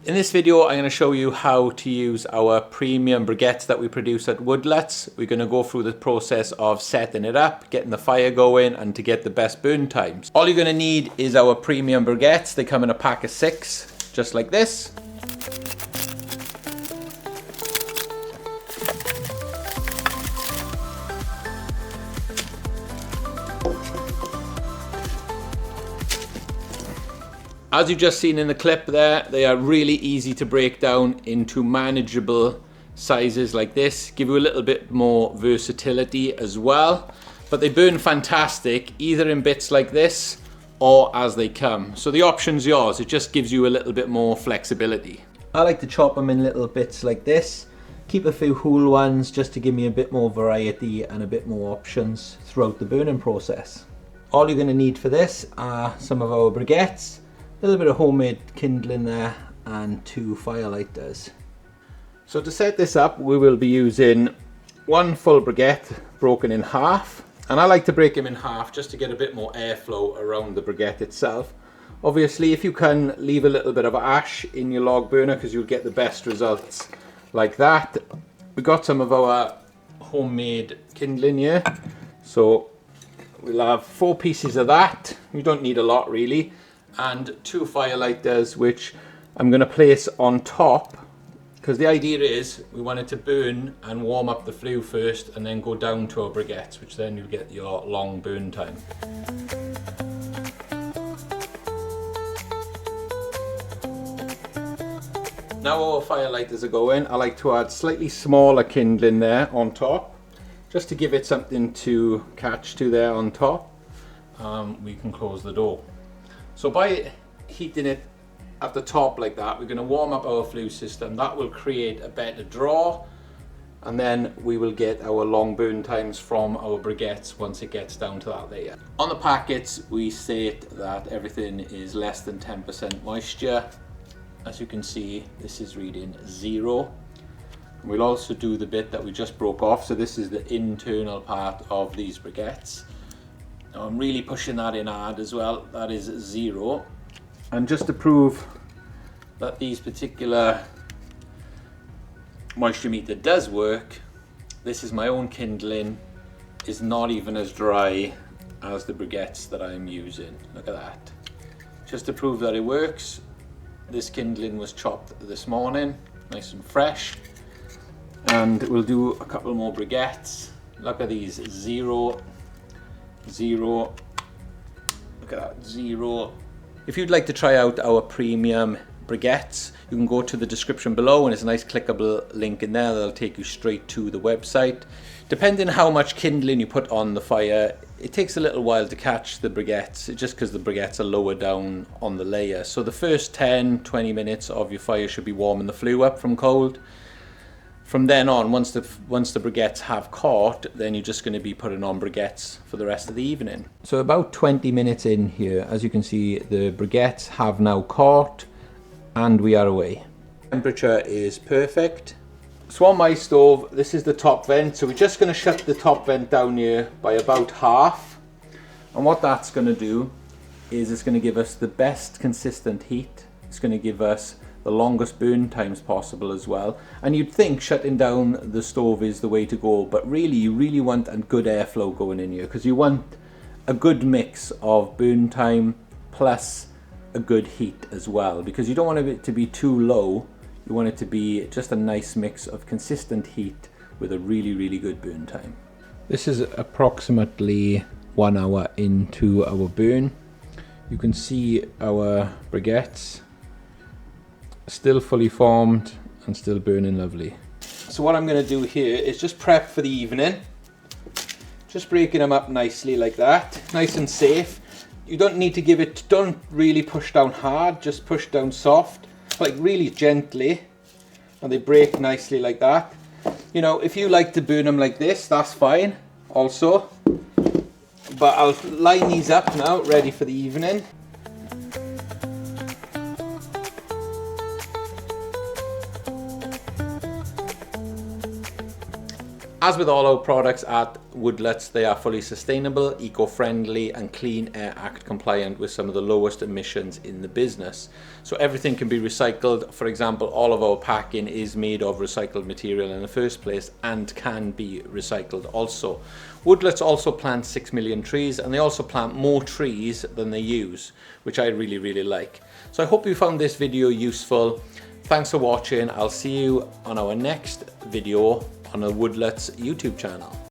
In this video, I'm going to show you how to use our premium briquettes that we produce at Woodlets. We're going to go through the process of setting it up, getting the fire going, and to get the best burn times. All you're going to need is our premium briquettes. They come in a pack of 6, just like this. As you've just seen in the clip there, they are really easy to break down into manageable sizes like this. Give you a little bit more versatility as well. But they burn fantastic, either in bits like this or as they come. So the option's yours, it just gives you a little bit more flexibility. I like to chop them in little bits like this. Keep a few whole ones just to give me a bit more variety and a bit more options throughout the burning process. All you're going to need for this are some of our briquettes, a little bit of homemade kindling there, and 2 fire lighters. So to set this up, we will be using 1 full briquette broken in half, and I like to break them in half just to get a bit more airflow around the briquette itself. Obviously, if you can, leave a little bit of ash in your log burner because you'll get the best results like that. We got some of our homemade kindling here, so we'll have 4 pieces of that. You don't need a lot really. And 2 fire lighters, which I'm going to place on top, because the idea is we want it to burn and warm up the flue first and then go down to our briquettes, which then you'll get your long burn time. Now our fire lighters are going, I like to add slightly smaller kindling there on top, just to give it something to catch to there on top. We can close the door. So by heating it at the top like that, we're going to warm up our flue system. That will create a better draw, and then we will get our long burn times from our briquettes once it gets down to that layer. On the packets, we state that everything is less than 10% moisture. As you can see, this is reading 0. We'll also do the bit that we just broke off. So this is the internal part of these briquettes. I'm really pushing that in hard as well. That is 0. And just to prove that these particular moisture meter does work, this is my own kindling. It's not even as dry as the briquettes that I'm using. Look at that. Just to prove that it works, this kindling was chopped this morning, nice and fresh. And we'll do a couple more briquettes. Look at these, 0. 0. Look at that, 0. If you'd like to try out our premium briquettes, you can go to the description below and there's a nice clickable link in there that'll take you straight to the website. Depending how much kindling you put on the fire, it takes a little while to catch the briquettes, just because the briquettes are lower down on the layer. So the first 10-20 minutes of your fire should be warming the flue up from cold. From then on, once the briquettes have caught, then you're just going to be putting on briquettes for the rest of the evening. So about 20 minutes in here, as you can see, the briquettes have now caught and we are away. Temperature is perfect. So on my stove, this is the top vent. So we're just going to shut the top vent down here by about half. And what that's going to do is it's going to give us the best consistent heat. It's going to give us the longest burn times possible as well. And you'd think shutting down the stove is the way to go, but really you really want a good airflow going in here, because you want a good mix of burn time plus a good heat as well, because you don't want it to be too low. You want it to be just a nice mix of consistent heat with a really good burn time. This is approximately 1 hour into our burn. You can see our briquettes still fully formed and still burning lovely. So what I'm going to do here is just prep for the evening. Just breaking them up nicely like that, nice and safe. You don't need to give it, don't really push down hard, just push down soft, like really gently, and they break nicely like that. You know, if you like to burn them like this, that's fine also. But I'll line these up now, ready for the evening. As with all our products at Woodlets, they are fully sustainable, eco-friendly and Clean Air Act compliant with some of the lowest emissions in the business. So everything can be recycled. For example, all of our packing is made of recycled material in the first place and can be recycled also. Woodlets also plant 6 million trees, and they also plant more trees than they use, which I really like. So I hope you found this video useful. Thanks for watching. I'll see you on our next video on the Woodlets YouTube channel.